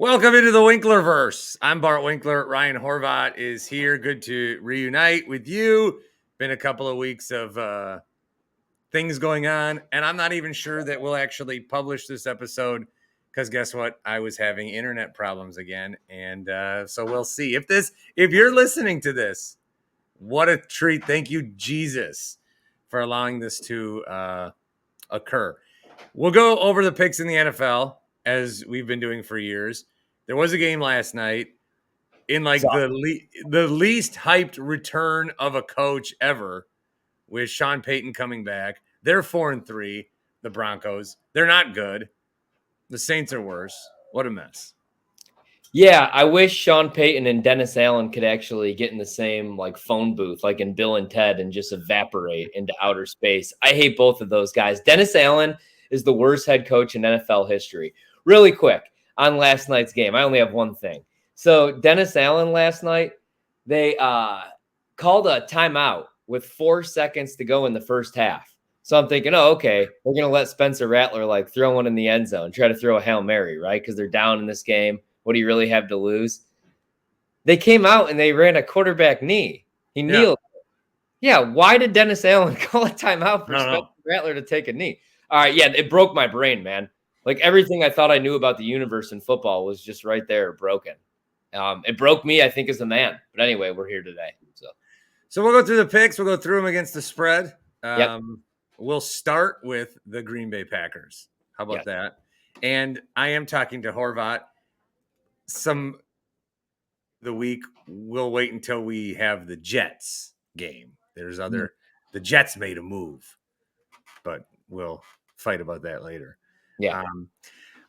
Welcome into the Winklerverse. I'm Bart Winkler. Ryan Horvat is here. Good to reunite with you. Been a couple of weeks of things going on, and I'm not even sure that we'll actually publish this episode because guess what? I was having internet problems again, and so we'll see. If you're listening to this, what a treat! Thank you, Jesus, for allowing this to occur. We'll go over the picks in the NFL as we've been doing for years. There was a game last night in like the least hyped return of a coach ever with Sean Payton coming back. They're 4-3, the Broncos. They're not good. The Saints are worse. What a mess. Yeah, I wish Sean Payton and Dennis Allen could actually get in the same phone booth, like in Bill and Ted, and just evaporate into outer space. I hate both of those guys. Dennis Allen is the worst head coach in NFL history. Really quick on last night's game, I only have one thing. So Dennis Allen last night, they called a timeout with 4 seconds to go in the first half. So I'm thinking, oh, okay, we're going to let Spencer Rattler throw one in the end zone, try to throw a Hail Mary, right? Because they're down in this game. What do you really have to lose? They came out and they ran a quarterback knee. He kneeled. Yeah, why did Dennis Allen call a timeout for Spencer Rattler to take a knee? All right, yeah, it broke my brain, man. Like everything I thought I knew about the universe in football was just right there broken. It broke me, I think, as a man. But anyway, we're here today. So we'll go through the picks. We'll go through them against the spread. Yep. We'll start with the Green Bay Packers. How about that? And I am talking to Horvat. The week we'll wait until we have the Jets game. The Jets made a move, but we'll fight about that later. Yeah.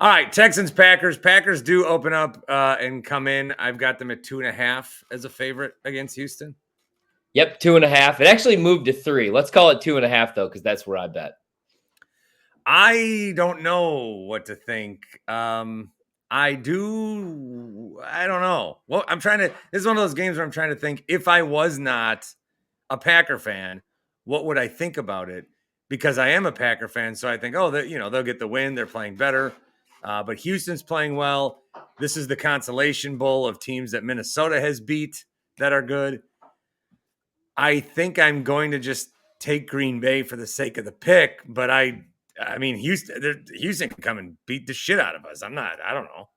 All right, Texans, Packers. Packers do open up and come in. I've got them at 2.5 as a favorite against Houston. Yep, 2.5. It actually moved to 3. Let's call it 2.5 though, because that's where I bet. I don't know what to think. I don't know. Well, this is one of those games where I'm trying to think, if I was not a Packer fan, what would I think about it? Because I am a Packer fan, so I think, they'll get the win. They're playing better. But Houston's playing well. This is the consolation bowl of teams that Minnesota has beat that are good. I think I'm going to just take Green Bay for the sake of the pick, but I mean, Houston can come and beat the shit out of us. I don't know.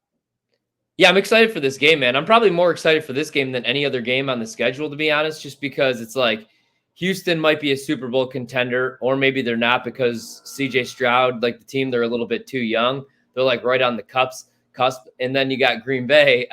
Yeah, I'm excited for this game, man. I'm probably more excited for this game than any other game on the schedule, to be honest, just because it's like Houston might be a Super Bowl contender, or maybe they're not because CJ Stroud, the team, they're a little bit too young. They're right on the cusp. And then you got Green Bay,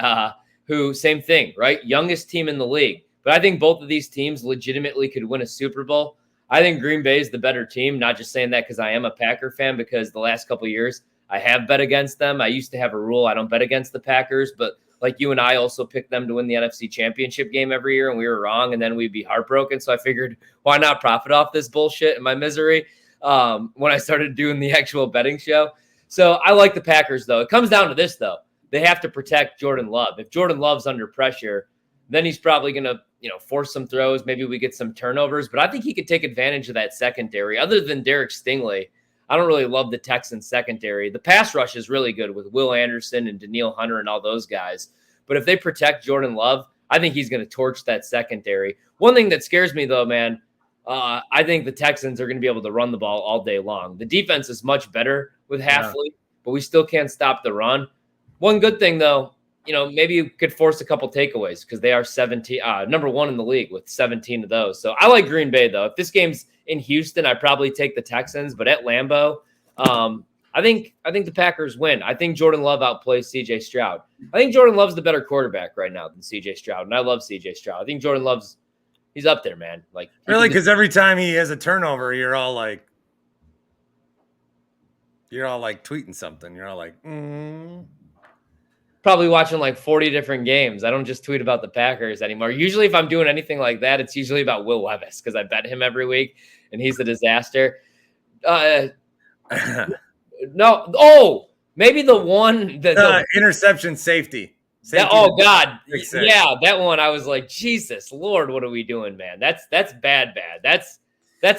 who, same thing, right? Youngest team in the league. But I think both of these teams legitimately could win a Super Bowl. I think Green Bay is the better team, not just saying that because I am a Packer fan, because the last couple of years I have bet against them. I used to have a rule I don't bet against the Packers, but like you and I also picked them to win the NFC Championship game every year, and we were wrong, and then we'd be heartbroken. So I figured, why not profit off this bullshit and my misery when I started doing the actual betting show. So I like the Packers, though. It comes down to this, though. They have to protect Jordan Love. If Jordan Love's under pressure, then he's probably going to force some throws. Maybe we get some turnovers, but I think he could take advantage of that secondary. Other than Derek Stingley, I don't really love the Texans secondary. The pass rush is really good with Will Anderson and Danielle Hunter and all those guys. But if they protect Jordan Love, I think he's going to torch that secondary. One thing that scares me, though, man, I think the Texans are going to be able to run the ball all day long. The defense is much better with Halfley, but we still can't stop the run. One good thing, though, maybe you could force a couple takeaways because they are number 1 in the league with 17 of those. So I like Green Bay, though. If this game's in Houston, I probably take the Texans, but at Lambeau, I think the Packers win. I think Jordan Love outplays CJ Stroud. I think Jordan Love's the better quarterback right now than CJ Stroud, and I love CJ Stroud. I think Jordan Love's he's up there, man. Really, because every time he has a turnover, you're all tweeting something. You're all Probably watching 40 different games. I don't just tweet about the Packers anymore. Usually if I'm doing anything like that, it's usually about Will Levis because I bet him every week and he's a disaster. No. Oh, maybe the one that interception safety. Oh God. Yeah. That one. I was like, Jesus Lord, what are we doing, man? That's bad. That's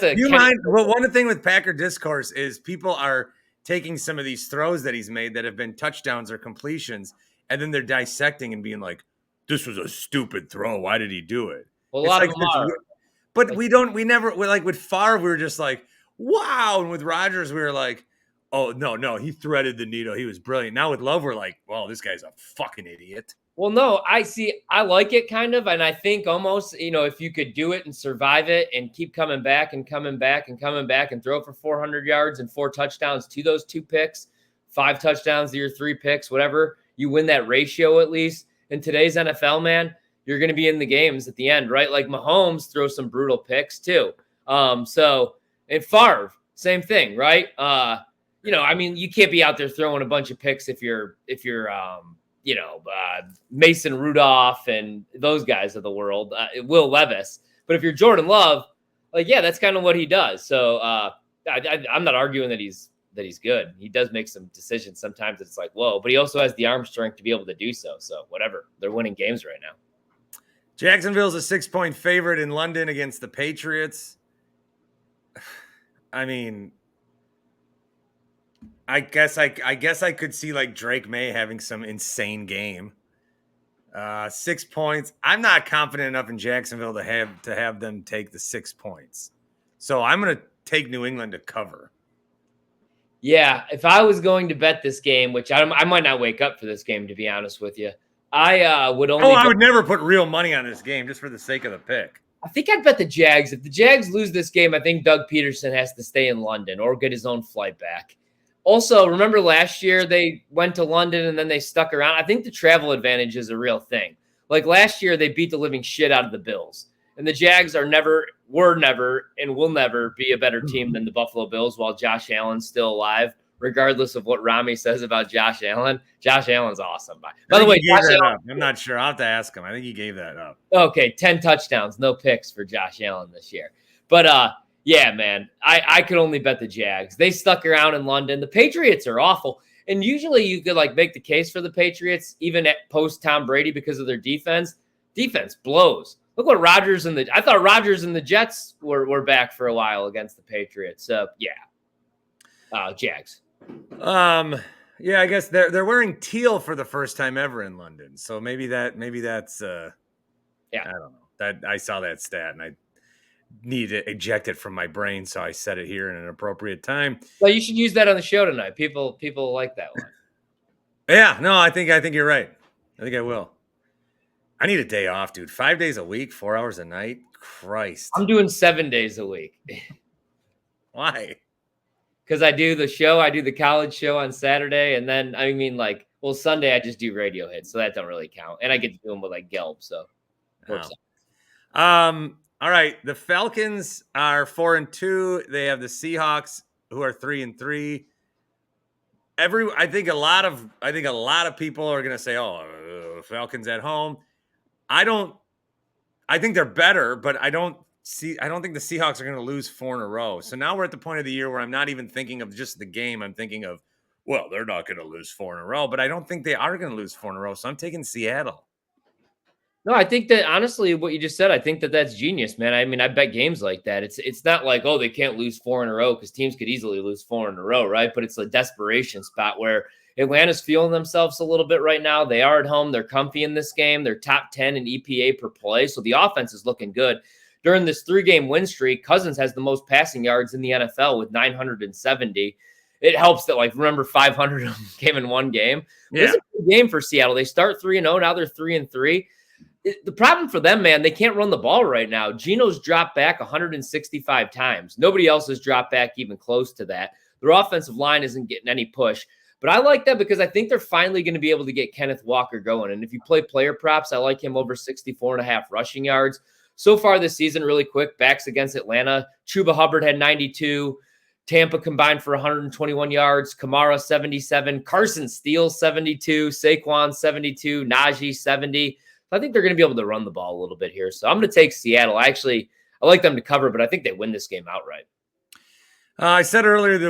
a, you mind? Well, one thing with Packer discourse is people are taking some of these throws that he's made that have been touchdowns or completions and then they're dissecting and being like, "This was a stupid throw. Why did he do it?" Well, a It's lot of like them this are. weird, but Like, we never like with Favre, we were just like, "Wow," and with Rodgers, we were like, "Oh no, he threaded the needle. He was brilliant." Now with Love, we're like, "Well, this guy's a fucking idiot." well, no, I like it kind of. And I think almost, if you could do it and survive it and keep coming back and coming back and coming back and throw it for 400 yards and 4 touchdowns to those 2 picks, 5 touchdowns to your 3 picks, whatever, you win that ratio at least. In today's NFL, man, you're going to be in the games at the end, right? Like Mahomes throws some brutal picks too. So, and Favre, same thing, right? I mean, you can't be out there throwing a bunch of picks if you're Mason Rudolph and those guys of the world, Will Levis. But if you're Jordan Love, like, yeah, that's kind of what he does. So I'm not arguing that he's good. He does make some decisions sometimes. It's like, whoa, but he also has the arm strength to be able to do so. So whatever, they're winning games right now. Jacksonville's a 6-point favorite in London against the Patriots. I mean, I guess I could see like Drake May having some insane game. 6 points. I'm not confident enough in Jacksonville to have them take the 6 points. So I'm going to take New England to cover. Yeah, if I was going to bet this game, which I might not wake up for this game, to be honest with you, I would only. I would never put real money on this game just for the sake of the pick. I think I'd bet the Jags. If the Jags lose this game, I think Doug Peterson has to stay in London or get his own flight back. Also, remember last year they went to London and then they stuck around? I think the travel advantage is a real thing. Like last year, they beat the living shit out of the Bills. And the Jags were never, and will never be a better team than the Buffalo Bills while Josh Allen's still alive, regardless of what Rami says about Josh Allen. Josh Allen's awesome. By the way, Josh Allen, I'm not sure. I'll have to ask him. I think he gave that up. Okay, 10 touchdowns, no picks for Josh Allen this year. But yeah, man, I could only bet the Jags. They stuck around in London. The Patriots are awful. And usually you could like make the case for the Patriots, even at post Tom Brady, because of their defense. Defense blows. Look what I thought Rodgers and the Jets were back for a while against the Patriots. So yeah. Jags. Yeah, I guess they're wearing teal for the first time ever in London. So maybe that's yeah. I don't know. That I saw that stat and I need to eject it from my brain, so I said it here in an appropriate time. Well, you should use that on the show tonight. People like that one. Yeah, no, I think you're right. I think I will. I need a day off, dude. 5 days a week, 4 hours a night. Christ. I'm doing 7 days a week. Why? Because I do the show, I do the college show on Saturday, and then Sunday I just do radio hits, so that don't really count. And I get to do them with like Gelb, so works out. All right. The Falcons are 4-2. They have the Seahawks, who are 3-3. I think a lot of people are gonna say, "Oh, Falcons at home." I think they're better, but I don't think the Seahawks are going to lose 4 in a row. So now we're at the point of the year where I'm not even thinking of just the game. I'm thinking of, well, they're not going to lose 4 in a row, but I don't think they are going to lose 4 in a row. So I'm taking Seattle. No, I think that honestly, what you just said, I think that's genius, man. I mean, I bet games like that. It's not like, oh, they can't lose 4 in a row because teams could easily lose 4 in a row, right? But it's a desperation spot where Atlanta's feeling themselves a little bit right now. They are at home. They're comfy in this game. They're top 10 in EPA per play. So the offense is looking good. During this 3-game win streak, Cousins has the most passing yards in the NFL with 970. It helps that, like, remember 500 of them came in one game. Yeah. It's a good game for Seattle. They start 3-0. Now they're 3-3. The problem for them, man, they can't run the ball right now. Geno's dropped back 165 times. Nobody else has dropped back even close to that. Their offensive line isn't getting any push. But I like that because I think they're finally going to be able to get Kenneth Walker going. And if you play player props, I like him over 64.5 rushing yards. So far this season, really quick, backs against Atlanta. Chuba Hubbard had 92. Tampa combined for 121 yards. Kamara, 77. Carson Steele, 72. Saquon, 72. Najee, 70. I think they're going to be able to run the ball a little bit here. So I'm going to take Seattle. I like them to cover, but I think they win this game outright. I said earlier that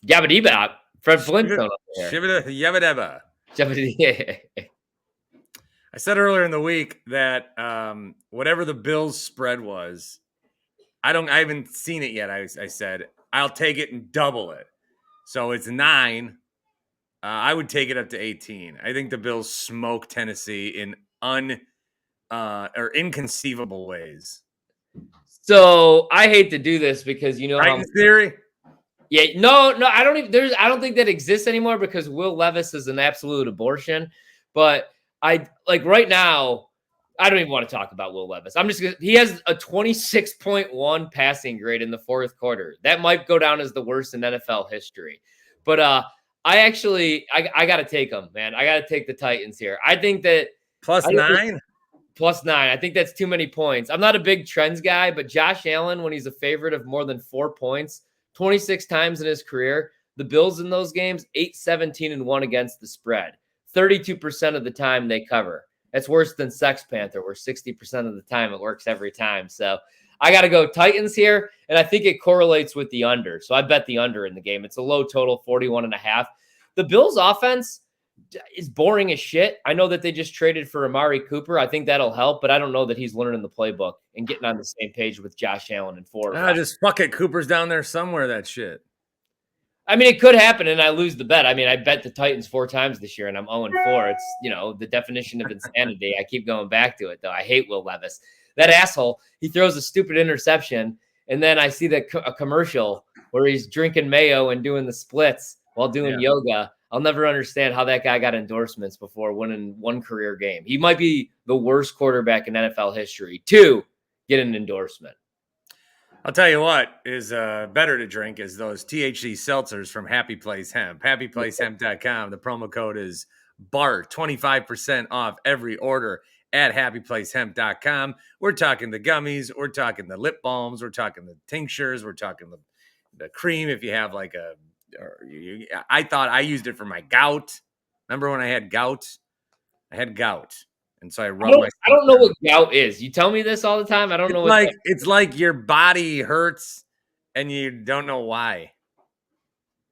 Yabba Fred Flintstone up there. I said earlier in the week that whatever the Bills spread was, I haven't seen it yet. I said I'll take it and double it. So it's 9. I would take it up to 18. I think the Bills smoke Tennessee in inconceivable ways. So I hate to do this because you know Titans theory? Yeah, no, I don't think that exists anymore because Will Levis is an absolute abortion. But I like right now, I don't even want to talk about Will Levis. He has a 26.1 passing grade in the fourth quarter. That might go down as the worst in NFL history. But I gotta take them, man. I gotta take the Titans here. I think that +9. +9. I think that's too many points. I'm not a big trends guy, but Josh Allen, when he's a favorite of more than 4 points, 26 times in his career, the Bills in those games, 8-17-1 against the spread. 32% of the time they cover. That's worse than Sex Panther, where 60% of the time it works every time. So I got to go Titans here, and I think it correlates with the under. So I bet the under in the game. It's a low total, 41.5. The Bills' offense is boring as shit. I know that they just traded for Amari Cooper. I think that'll help, but I don't know that he's learning the playbook and getting on the same page with Josh Allen and 4 or 5. Just fuck it. Cooper's down there somewhere, that shit. I mean, it could happen, and I lose the bet. I mean, I bet the Titans 4 times this year, and I'm 0-4. It's, the definition of insanity. I keep going back to it, though. I hate Will Levis. That asshole, he throws a stupid interception, and then I see a commercial where he's drinking mayo and doing the splits while doing yoga. I'll never understand how that guy got endorsements before winning one career game. He might be the worst quarterback in NFL history to get an endorsement. I'll tell you what is better to drink is those THC seltzers from Happy Place Hemp. HappyPlaceHemp.com. The promo code is BART, 25% off every order at HappyPlaceHemp.com. We're talking the gummies. We're talking the lip balms. We're talking the tinctures. We're talking the cream if you have like I thought I used it for my gout. Remember when I had gout? I had gout. And so I rubbed I don't know what gout is. You tell me this all the time. I don't know what it's like your body hurts and you don't know why.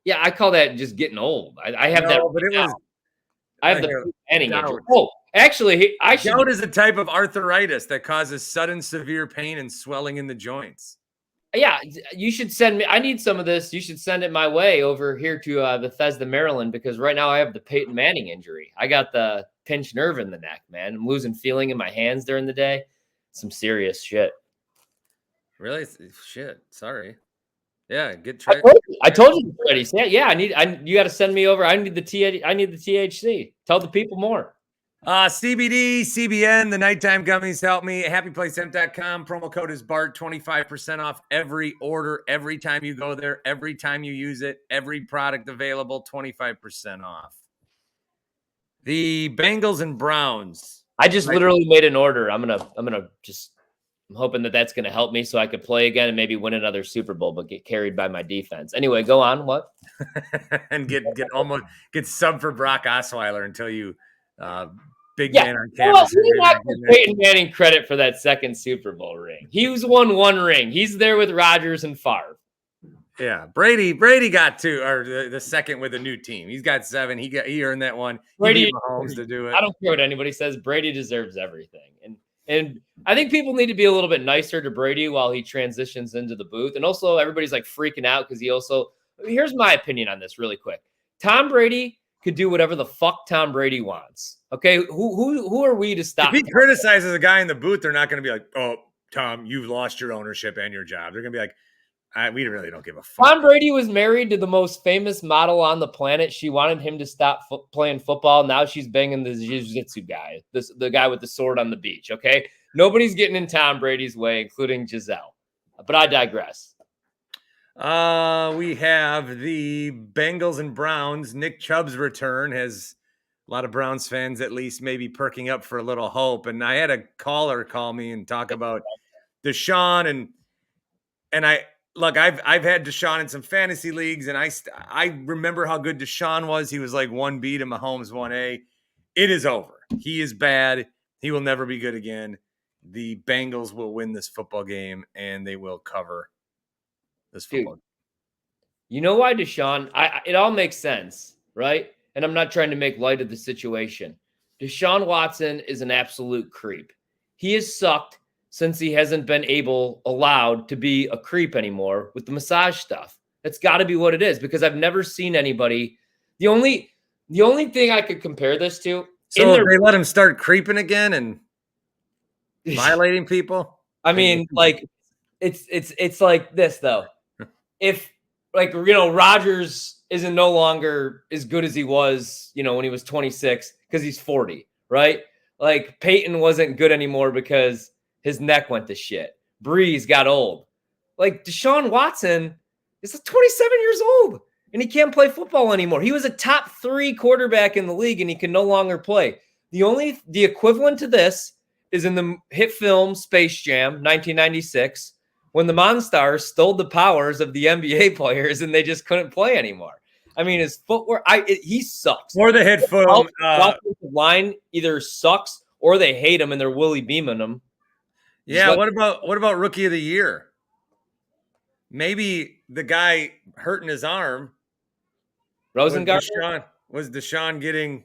Yeah, I call that just getting old. I have that. But it was. I have the injury. Oh, actually, gout is a type of arthritis that causes sudden severe pain and swelling in the joints. Yeah, you should send me. I need some of this. You should send it my way over here to Bethesda, Maryland, because right now I have the Peyton Manning injury. I got the pinched nerve in the neck, man. I'm losing feeling in my hands during the day. Some serious shit. Really? Shit. Sorry. Yeah, get tried. I told you already. Yeah, you got to send me over. I need the THC. Tell the people more. CBD, CBN, the nighttime gummies help me. HappyPlaceHemp.com. Promo code is BART, 25% off every order, every time you go there, every time you use it, every product available, 25% off. The Bengals and Browns. I just literally made an order. I'm hoping that that's going to help me so I could play again and maybe win another Super Bowl, but get carried by my defense. Anyway, go on. What? And get sub for Brock Osweiler until you big man on campus. Well, we're not Peyton Manning credit for that second Super Bowl ring. He was won one ring. He's there with Rodgers and Favre. Yeah, Brady got 2, or the second with a new team. He's got 7. He earned that one. Brady he beat Mahomes to do it. I don't care what anybody says. Brady deserves everything, and I think people need to be a little bit nicer to Brady while he transitions into the booth. And also, everybody's like freaking out because here's my opinion on this really quick. Tom Brady could do whatever the fuck Tom Brady wants. Okay, who are we to stop? If he criticizes a guy in the booth, they're not going to be like, "Oh, Tom, you've lost your ownership and your job." They're going to be like, we really don't give a fuck. Tom Brady was married to the most famous model on the planet. She wanted him to stop playing football. Now she's banging the jiu-jitsu guy, the guy with the sword on the beach. Okay, nobody's getting in Tom Brady's way, including Giselle. But I digress. We have the Bengals and Browns. Nick Chubb's return has a lot of Browns fans at least maybe perking up for a little hope. And I had a caller call me and talk about Deshaun and I've had Deshaun in some fantasy leagues, and I remember how good Deshaun was. He was like 1B to Mahomes 1A. It is over. He is bad. He will never be good again. The Bengals will win this football game, and they will cover this football game. You know why Deshaun? It all makes sense, right? And I'm not trying to make light of the situation. Deshaun Watson is an absolute creep. He has sucked since he hasn't been allowed to be a creep anymore with the massage stuff. That's got to be what it is, because I've never seen anybody. The only thing I could compare this to, So if they let him start creeping again and violating people. I mean, like it's like this though. If like, Rodgers isn't no longer as good as he was, when he was 26 because he's 40, right? Like Peyton wasn't good anymore because his neck went to shit. Breeze got old. Like Deshaun Watson is 27 years old and he can't play football anymore. He was a top 3 quarterback in the league and he can no longer play. The equivalent to this is in the hit film Space Jam, 1996, when the Monstars stole the powers of the NBA players and they just couldn't play anymore. I mean, his footwork, he sucks. Or the hit film. Line either sucks or they hate him and they're Willie beaming him. Yeah, what about Rookie of the Year? Maybe the guy hurting his arm. Rosengarten? Was Deshaun getting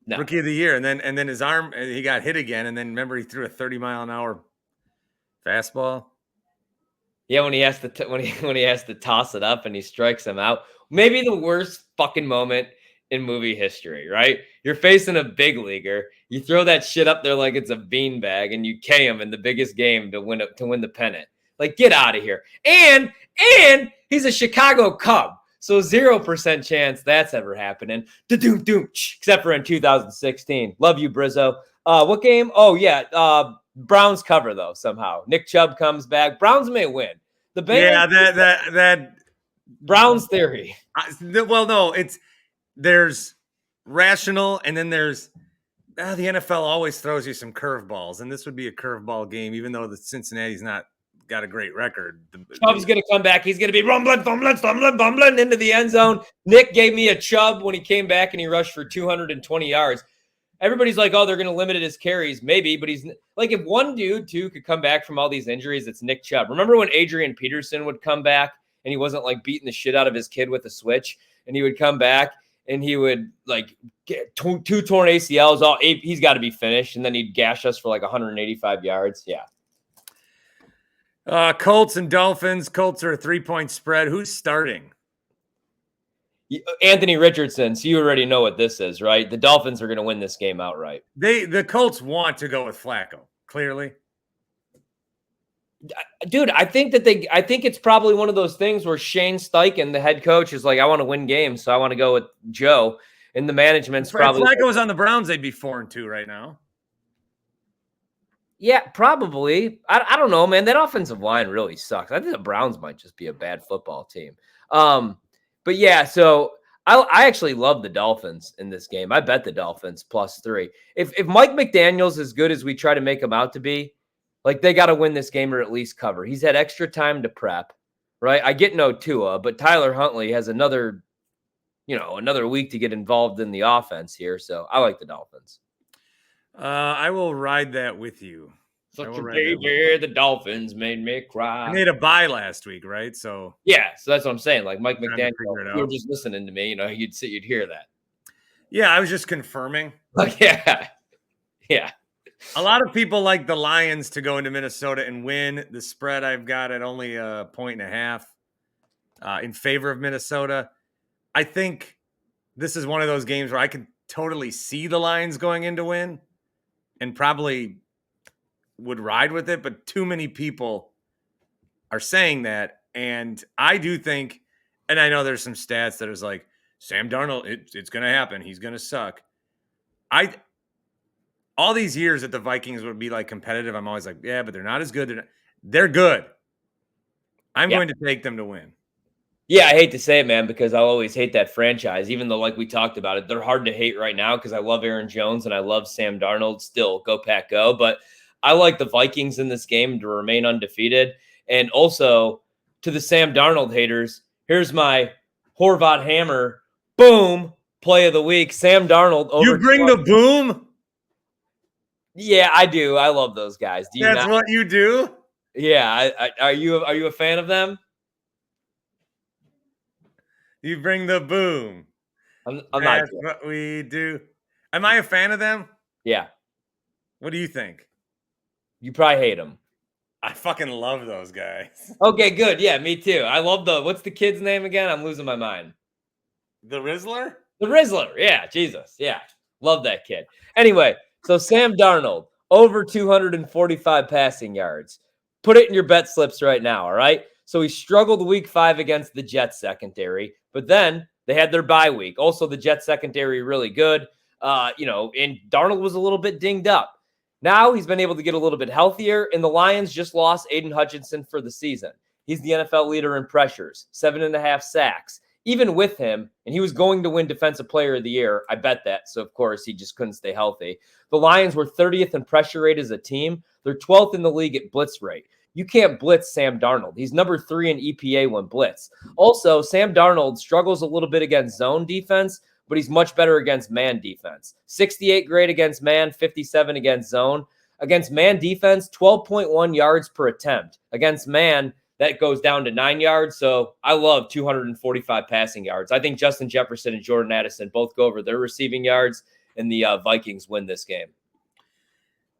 no. Rookie of the Year, and then his arm, he got hit again, and then remember he threw a 30-mile-an-hour fastball. Yeah, when he has to when he has to toss it up and he strikes him out. Maybe the worst fucking moment in movie history, right? You're facing a big leaguer, you throw that shit up there like it's a beanbag, and you K him in the biggest game to win the pennant. Like, get out of here. And he's a Chicago Cub. So 0% chance that's ever happening. Da-doom-doom, except for in 2016. Love you, Brizzo. What game? Oh, yeah. Browns cover, though, somehow. Nick Chubb comes back. Browns may win. The Bengals, yeah, that Browns theory. Well, no, there's rational, and then there's the NFL always throws you some curveballs, and this would be a curveball game, even though the Cincinnati's not got a great record. Chubb's going to come back. He's going to be rumbling, fumbling into the end zone. Nick gave me a Chubb when he came back and he rushed for 220 yards. Everybody's like, oh, they're going to limit his carries. Maybe, but he's like, if one dude, too, could come back from all these injuries, it's Nick Chubb. Remember when Adrian Peterson would come back and he wasn't like beating the shit out of his kid with a switch, and he would come back and he would like get two torn ACLs. He's got to be finished. And then he'd gash us for like 185 yards. Yeah. Colts and Dolphins. Colts are a 3-point spread. Who's starting? Anthony Richardson. So you already know what this is, right? The Dolphins are going to win this game outright. The Colts want to go with Flacco, clearly. Dude, I think it's probably one of those things where Shane Steichen, the head coach, is like, I want to win games, so I want to go with Joe. And the management's probably. If Flacco was on the Browns, they'd be 4-2 right now. Yeah, probably. I don't know, man. That offensive line really sucks. I think the Browns might just be a bad football team. But yeah, so I actually love the Dolphins in this game. I bet the Dolphins +3. If Mike McDaniel's as good as we try to make him out to be, like, they got to win this game or at least cover. He's had extra time to prep, right? I get no Tua, but Tyler Huntley has another week to get involved in the offense here. So I like the Dolphins. I will ride that with you. Such a baby, the Dolphins made me cry. I made a bye last week, right? So yeah, so that's what I'm saying. Like Mike McDaniel, you were just listening to me. You'd hear that. Yeah, I was just confirming. Like, yeah. A lot of people like the Lions to go into Minnesota and win. The spread I've got at only 1.5 in favor of Minnesota. I think this is one of those games where I could totally see the Lions going in to win and probably would ride with it, but too many people are saying that. And I do think, and I know there's some stats that is like, Sam Darnold, it's going to happen. He's going to suck. All these years that the Vikings would be like competitive, I'm always like, yeah, but they're not as good. They're good. I'm going to take them to win. Yeah, I hate to say it, man, because I'll always hate that franchise, even though, like we talked about it, they're hard to hate right now because I love Aaron Jones and I love Sam Darnold. Still, go Pack, go. But I like the Vikings in this game to remain undefeated. And also, to the Sam Darnold haters, here's my Horvat Hammer, boom, play of the week. Sam Darnold. You bring the boom? Yeah, I do. I love those guys. Do you That's what you do? Yeah. Are you a fan of them? You bring the boom. I'm That's not. That's what we do. Am I a fan of them? Yeah. What do you think? You probably hate them. I fucking love those guys. Okay, good. Yeah, me too. I love what's the kid's name again? I'm losing my mind. The Rizzler? The Rizzler. Yeah, Jesus. Yeah. Love that kid. Anyway, so Sam Darnold, over 245 passing yards. Put it in your bet slips right now, all right? So he struggled week 5 against the Jets secondary, but then they had their bye week. Also, the Jets secondary really good. And Darnold was a little bit dinged up. Now he's been able to get a little bit healthier, and the Lions just lost Aiden Hutchinson for the season. He's the NFL leader in pressures, 7.5 sacks. Even with him, and he was going to win Defensive Player of the Year. I bet that. So, of course, he just couldn't stay healthy. The Lions were 30th in pressure rate as a team. They're 12th in the league at blitz rate. You can't blitz Sam Darnold. He's number 3 in EPA when blitz. Also, Sam Darnold struggles a little bit against zone defense, but he's much better against man defense. 68 grade against man, 57 against zone. Against man defense, 12.1 yards per attempt. Against man, that goes down to 9 yards. So I love 245 passing yards. I think Justin Jefferson and Jordan Addison both go over their receiving yards, and the Vikings win this game.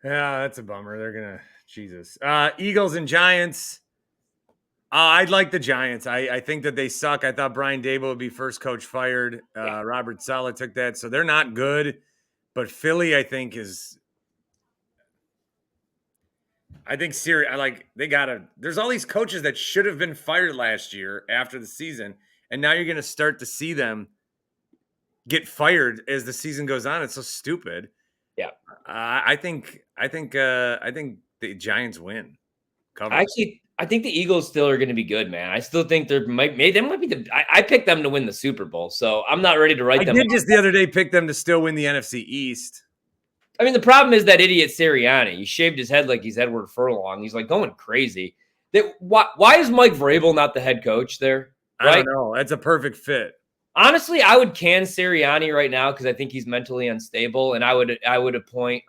Yeah, that's a bummer. They're going to, Jesus. Eagles and Giants. I'd like the Giants. I think that they suck. I thought Brian Daboll would be first coach fired. Robert Saleh took that. So they're not good. But Philly, I think, is. I think there's all these coaches that should have been fired last year after the season. And now you're going to start to see them get fired as the season goes on. It's so stupid. Yeah. I think the Giants win. Cover. I think the Eagles still are going to be good, man. I still think they might be I picked them to win the Super Bowl, so I'm not ready to write them. I did just the other day pick them to still win the NFC East. I mean, the problem is that idiot Sirianni. He shaved his head like he's Edward Furlong. He's like going crazy. Why is Mike Vrabel not the head coach there? Right? I don't know. That's a perfect fit. Honestly, I would can Sirianni right now because I think he's mentally unstable, and I would appoint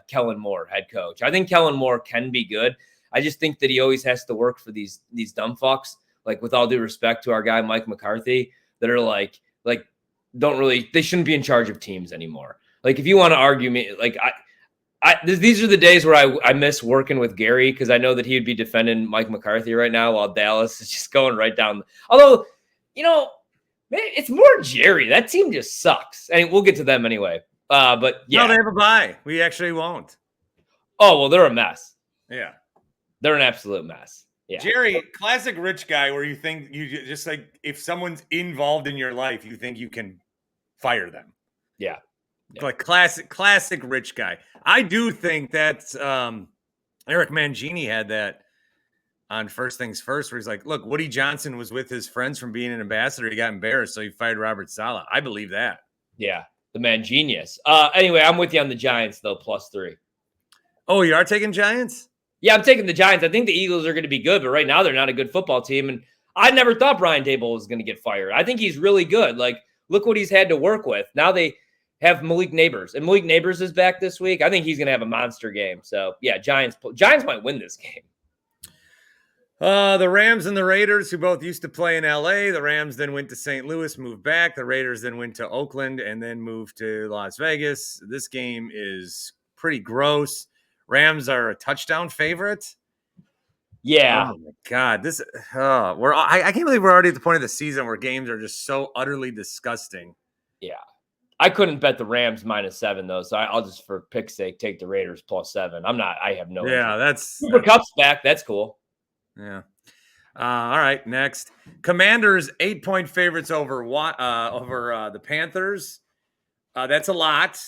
Kellen Moore head coach. I think Kellen Moore can be good. I just think that he always has to work for these dumb fucks. Like, with all due respect to our guy Mike McCarthy, that are like they shouldn't be in charge of teams anymore. Like, if you want to argue me, like these are the days where I miss working with Gary, because I know that he would be defending Mike McCarthy right now while Dallas is just going right down. Although, maybe it's more Jerry. That team just sucks. And we'll get to them anyway. But yeah. No, they have a bye. We actually won't. Oh, well, they're a mess. Yeah. They're an absolute mess. Yeah. Jerry, classic rich guy where you think you just like, if someone's involved in your life, you think you can fire them. Yeah. Like classic rich guy. I do think that's Eric Mangini had that on First Things First, where he's like, look, Woody Johnson was with his friends from being an ambassador. He got embarrassed, so he fired Robert Saleh. I believe that. Yeah, the man genius. Anyway, I'm with you on the Giants, though, +3. Oh, you are taking Giants? Yeah, I'm taking the Giants. I think the Eagles are going to be good, but right now they're not a good football team. And I never thought Brian Daboll was going to get fired. I think he's really good. Like, look what he's had to work with. Now they have Malik Neighbors, and Malik Neighbors is back this week. I think he's going to have a monster game. So, yeah, Giants might win this game. The Rams and the Raiders, who both used to play in LA. The Rams then went to St. Louis, moved back. The Raiders then went to Oakland and then moved to Las Vegas. This game is pretty gross. Rams are a touchdown favorite. Yeah. Oh my God. I can't believe we're already at the point of the season where games are just so utterly disgusting. Yeah. I couldn't bet the Rams -7 though, so I'll just, for pick's sake, take the Raiders +7. I have no. Yeah, that's Cooper Kupp's back. That's cool. Yeah. All right. Next, Commanders 8-point favorites over the Panthers. That's a lot.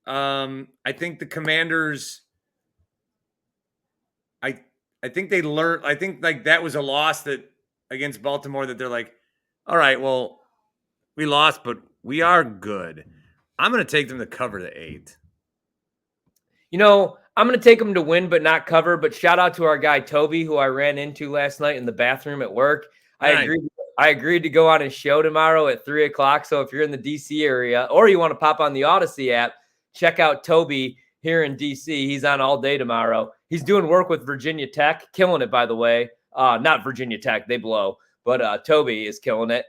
I think the Commanders. I think they learned. I think like that was a loss that against Baltimore that they're like, all right, well, we lost, but we are good. I'm going to take them to cover the 8. I'm going to take them to win but not cover, but shout out to our guy Toby, who I ran into last night in the bathroom at work. Nice. I agreed to go on his show tomorrow at 3:00. So if you're in the DC area or you want to pop on the Odyssey app, check out Toby here in DC. He's on all day tomorrow. He's doing work with Virginia Tech, killing it, by the way. Not Virginia Tech, they blow, but Toby is killing it.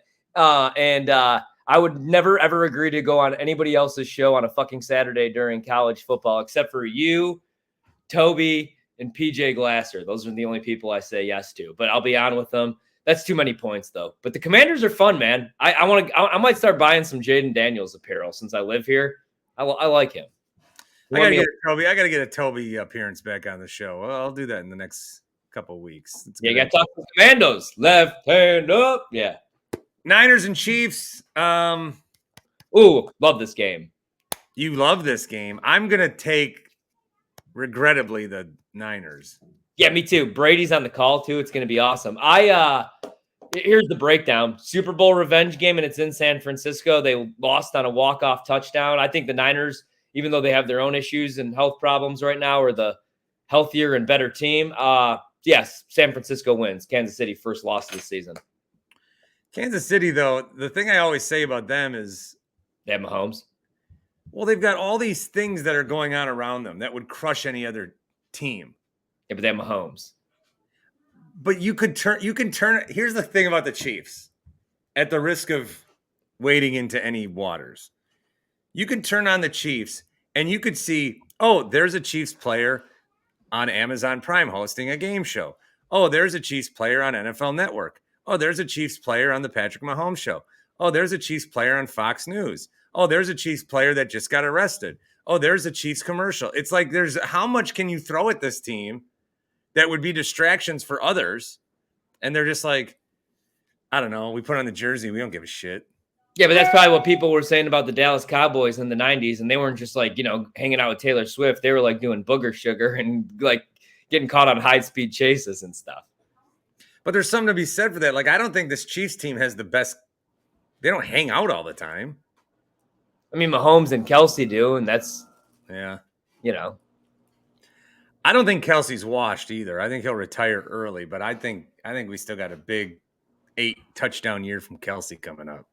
I would never, ever agree to go on anybody else's show on a fucking Saturday during college football, except for you, Toby, and PJ Glasser. Those are the only people I say yes to, but I'll be on with them. That's too many points though. But the Commanders are fun, man. I might start buying some Jaden Daniels apparel since I live here. I like him. I gotta get a Toby appearance back on the show. Well, I'll do that in the next couple of weeks. You got to talk to the Commandos. Left hand up. Yeah. Niners and Chiefs. Ooh, love this game. You love this game. I'm gonna take, regrettably, the Niners. Yeah, me too. Brady's on the call too. It's gonna be awesome. Here's the breakdown. Super Bowl revenge game, and it's in San Francisco. They lost on a walk-off touchdown. I think the Niners, even though they have their own issues and health problems right now, are the healthier and better team. Yes, San Francisco wins. Kansas City, first loss this season. Kansas City, though, the thing I always say about them is they have Mahomes. Well, they've got all these things that are going on around them that would crush any other team. Yeah, but they have Mahomes. But you can turn. Here's the thing about the Chiefs, at the risk of wading into any waters. You can turn on the Chiefs and you could see, oh, there's a Chiefs player on Amazon Prime hosting a game show. Oh, there's a Chiefs player on NFL Network. Oh, there's a Chiefs player on the Patrick Mahomes show. Oh, there's a Chiefs player on Fox News. Oh, there's a Chiefs player that just got arrested. Oh, there's a Chiefs commercial. It's like how much can you throw at this team that would be distractions for others? And they're just like, I don't know. We put on the jersey. We don't give a shit. Yeah, but that's probably what people were saying about the Dallas Cowboys in the 90s. And they weren't just like, hanging out with Taylor Swift. They were like doing booger sugar and like getting caught on high-speed chases and stuff. But there's something to be said for that. Like, I don't think this Chiefs team has the best. They don't hang out all the time. I mean, Mahomes and Kelsey do, and that's, yeah. I don't think Kelsey's washed either. I think he'll retire early, but I think we still got a big 8 touchdown year from Kelsey coming up.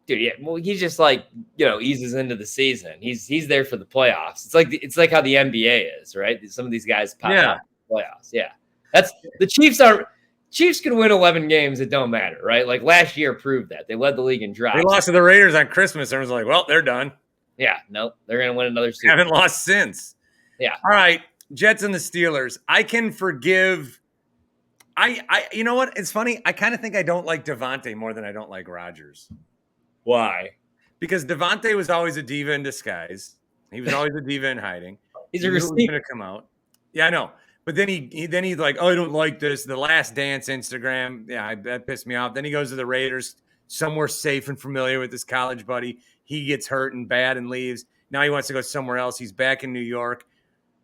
Dude, yeah. Well, he's just like, eases into the season. He's there for the playoffs. It's like how the NBA is, right? Some of these guys pop out in the playoffs. Yeah. That's the Chiefs can win 11 games. It don't matter, right? Like last year proved that. They led the league in drops. They lost to the Raiders on Christmas and was like, well, they're done. Yeah, nope. They're going to win another season. Haven't lost since. Yeah. All right. Jets and the Steelers. I can forgive. You know what? It's funny. I kind of think I don't like Devontae more than I don't like Rodgers. Why? Because Devontae was always a diva in disguise. He was always a diva in hiding. He's a receiver. He's going to come out. Yeah, I know. But then he's like, oh, I don't like this. The Last Dance Instagram. Yeah, that pissed me off. Then he goes to the Raiders, somewhere safe and familiar with his college buddy. He gets hurt and bad and leaves. Now he wants to go somewhere else. He's back in New York.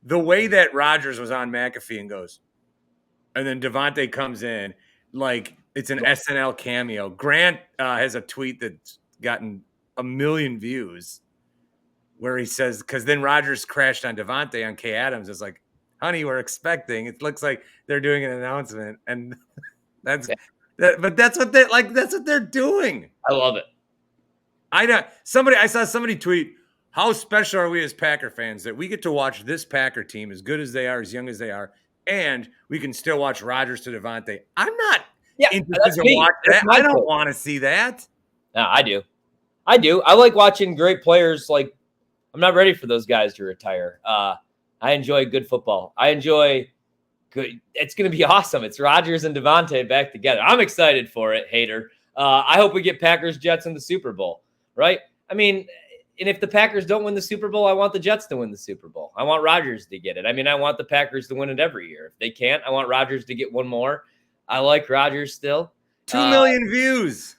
The way that Rodgers was on McAfee and goes, and then Devontae comes in, like it's an SNL cameo. Grant has a tweet that's gotten 1 million views where he says, because then Rodgers crashed on Devontae on Kay Adams. It's like, honey, we're expecting. It looks like they're doing an announcement, and that's what they're doing. I love it. I saw somebody tweet, how special are we as Packer fans that we get to watch this Packer team, as good as they are, as young as they are, and we can still watch Rodgers to Devontae. I'm not interested to watch that. I don't want to see that. No, I do. I like watching great players. Like, I'm not ready for those guys to retire. I enjoy good football. I enjoy good. It's going to be awesome. It's Rodgers and Devontae back together. I'm excited for it, hater. I hope we get Packers Jets in the Super Bowl, right? I mean, and if the Packers don't win the Super Bowl, I want the Jets to win the Super Bowl. I want Rodgers to get it. I mean, I want the Packers to win it every year. If they can't, I want Rodgers to get one more. I like Rodgers still. 2 million views.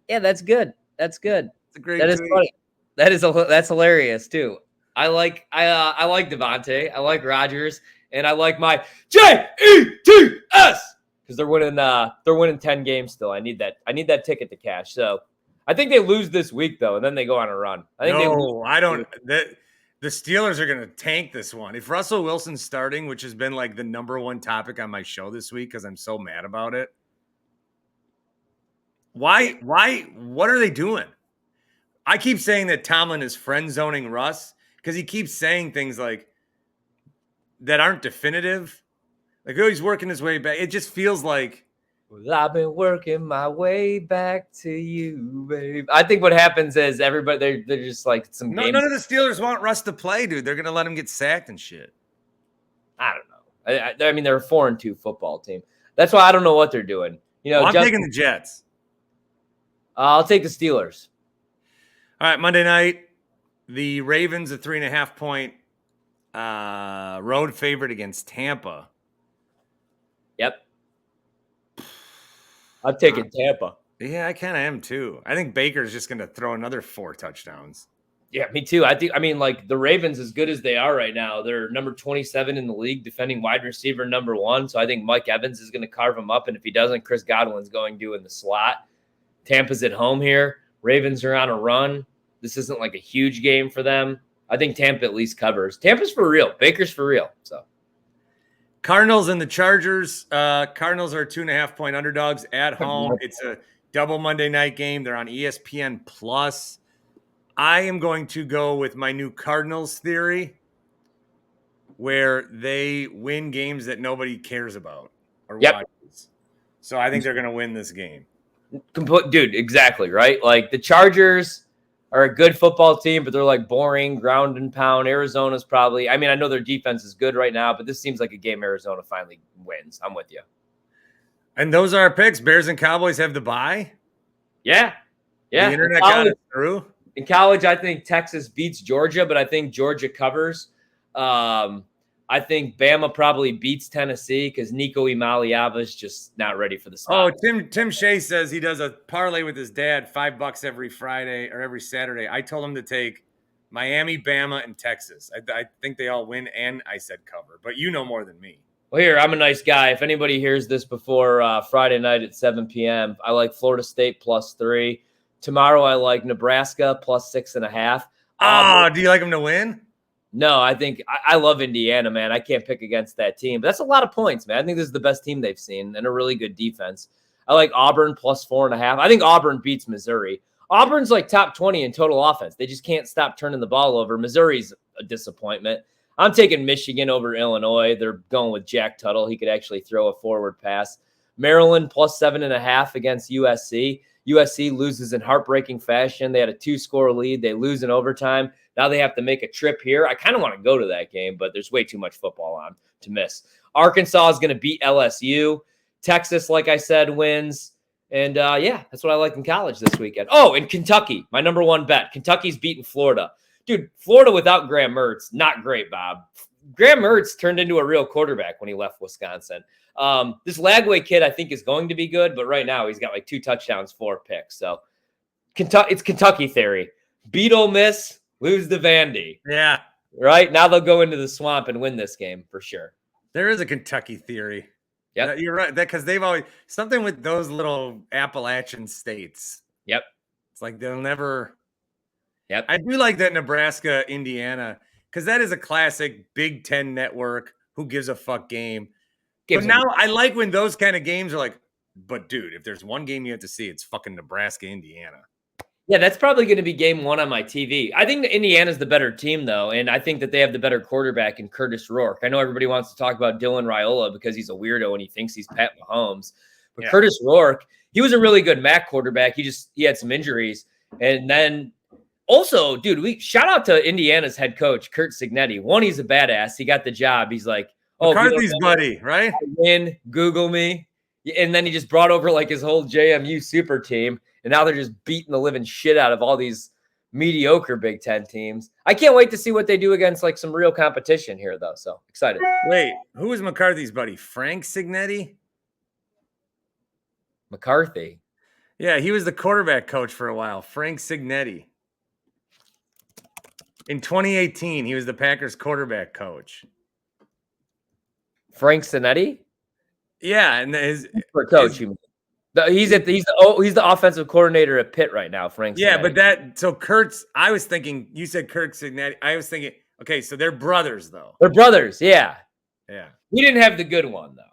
Yeah, that's good. That's good. It's a great. That is funny. That's hilarious too. I like Devontae. I like Rodgers, and I like my Jets because they're winning 10 games still. I need that ticket to cash. So I think they lose this week though, and then they go on a run. I don't. The Steelers are going to tank this one. If Russell Wilson's starting, which has been like the number one topic on my show this week because I'm so mad about it. Why? What are they doing? I keep saying that Tomlin is friend zoning Russ because he keeps saying things like that aren't definitive. Like, oh, he's working his way back. It just feels like, well, I've been working my way back to you, babe. I think what happens is everybody they're just like some. None of the Steelers want Russ to play, dude. They're gonna let him get sacked and shit. I don't know. I mean, they're a 4-2 football team. That's why I don't know what they're doing. I'm taking the Jets. I'll take the Steelers. All right, Monday night, the Ravens, a 3.5-point road favorite against Tampa. Yep. I'm taking Tampa. Yeah, I kind of am too. I think Baker's just going to throw another 4 touchdowns. Yeah, me too. I mean, like the Ravens, as good as they are right now, they're number 27 in the league, defending wide receiver number 1. So I think Mike Evans is going to carve him up. And if he doesn't, Chris Godwin's going to in the slot. Tampa's at home here. Ravens are on a run. This isn't like a huge game for them. I think Tampa at least covers. Tampa's for real. Baker's for real. So Cardinals and the Chargers. Cardinals are 2.5-point underdogs at home. It's a double Monday night game. They're on ESPN Plus. I am going to go with my new Cardinals theory, where they win games that nobody cares about or watches. So I think they're going to win this game. Dude, exactly, right? Like the Chargers are a good football team, but they're like boring, ground and pound. Arizona's probably, I mean, I know their defense is good right now, but this seems like a game Arizona finally wins. I'm with you. And those are our picks. Bears and Cowboys have the bye. Yeah. Yeah. The internet got it through. In college, I think Texas beats Georgia, but I think Georgia covers. I think Bama probably beats Tennessee because Nico Imaliava is just not ready for the spot. Oh, Tim Shea says he does a parlay with his dad, $5 every Friday or every Saturday. I told him to take Miami, Bama, and Texas. I think they all win, and I said cover. But you know more than me. Well, here, I'm a nice guy. If anybody hears this before Friday night at 7 p.m., I like Florida State +3. Tomorrow, I like Nebraska +6.5. Do you like them to win? No, I think I love Indiana, man. I can't pick against that team. But that's a lot of points, man. I think this is the best team they've seen and a really good defense. I like Auburn +4.5. I think Auburn beats Missouri. Auburn's like top 20 in total offense. They just can't stop turning the ball over. Missouri's a disappointment. I'm taking Michigan over Illinois. They're going with Jack Tuttle. He could actually throw a forward pass. Maryland +7.5 against USC. USC loses in heartbreaking fashion. They had a 2-score lead. They lose in overtime. Now they have to make a trip here. I kind of want to go to that game, but there's way too much football on to miss. Arkansas is going to beat LSU. Texas, like I said, wins. And, yeah, that's what I like in college this weekend. Oh, and Kentucky, my number 1 bet. Kentucky's beating Florida. Dude, Florida without Graham Mertz, not great, Bob. Graham Mertz turned into a real quarterback when he left Wisconsin. This Lagway kid, I think, is going to be good, but right now he's got like 2 touchdowns, 4 picks. So it's Kentucky theory. Beat Ole Miss, lose the Vandy. Yeah. Right? Now they'll go into the swamp and win this game for sure. There is a Kentucky theory. Yep. You're right. Because they've always something with those little Appalachian states. Yep. It's like they'll never. Yep. I do like that Nebraska, Indiana, because that is a classic Big Ten network. Who gives a fuck game? But now I like when those kind of games are like, but dude, if there's one game you have to see, it's fucking Nebraska, Indiana. Yeah, that's probably going to be game 1 on my TV. I think that Indiana's the better team, though, and I think that they have the better quarterback in Curtis Rourke. I know everybody wants to talk about Dylan Raiola because he's a weirdo and he thinks he's Pat Mahomes. But yeah. Curtis Rourke, he was a really good MAC quarterback. He had some injuries. And then also, dude, shout out to Indiana's head coach, Curt Cignetti. One, he's a badass. He got the job. He's like, McCarthy's buddy, right? Win, Google me. And then he just brought over like his whole JMU super team. And now they're just beating the living shit out of all these mediocre Big Ten teams. I can't wait to see what they do against like some real competition here, though. So excited. Wait, who was McCarthy's buddy? Frank Cignetti? McCarthy? Yeah, he was the quarterback coach for a while. Frank Cignetti. In 2018, he was the Packers quarterback coach. Frank Cinetti? Yeah, and his coach. He's the offensive coordinator at Pitt right now, Frank Cinetti. Yeah, but Kurt's. I was thinking you said Kirk Cignetti. I was thinking, okay, so they're brothers though. They're brothers, yeah. Yeah. We didn't have the good one though.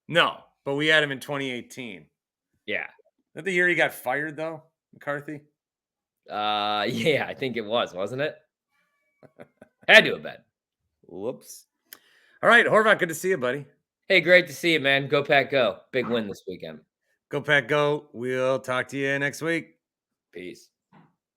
No, but we had him in 2018. Yeah. Is that the year he got fired though, McCarthy? Yeah, I think it was, wasn't it? Had to have been. Whoops. All right, Horvath, good to see you, buddy. Hey, great to see you, man. Go Pack Go. Big win this weekend. Go Pack Go. We'll talk to you next week. Peace.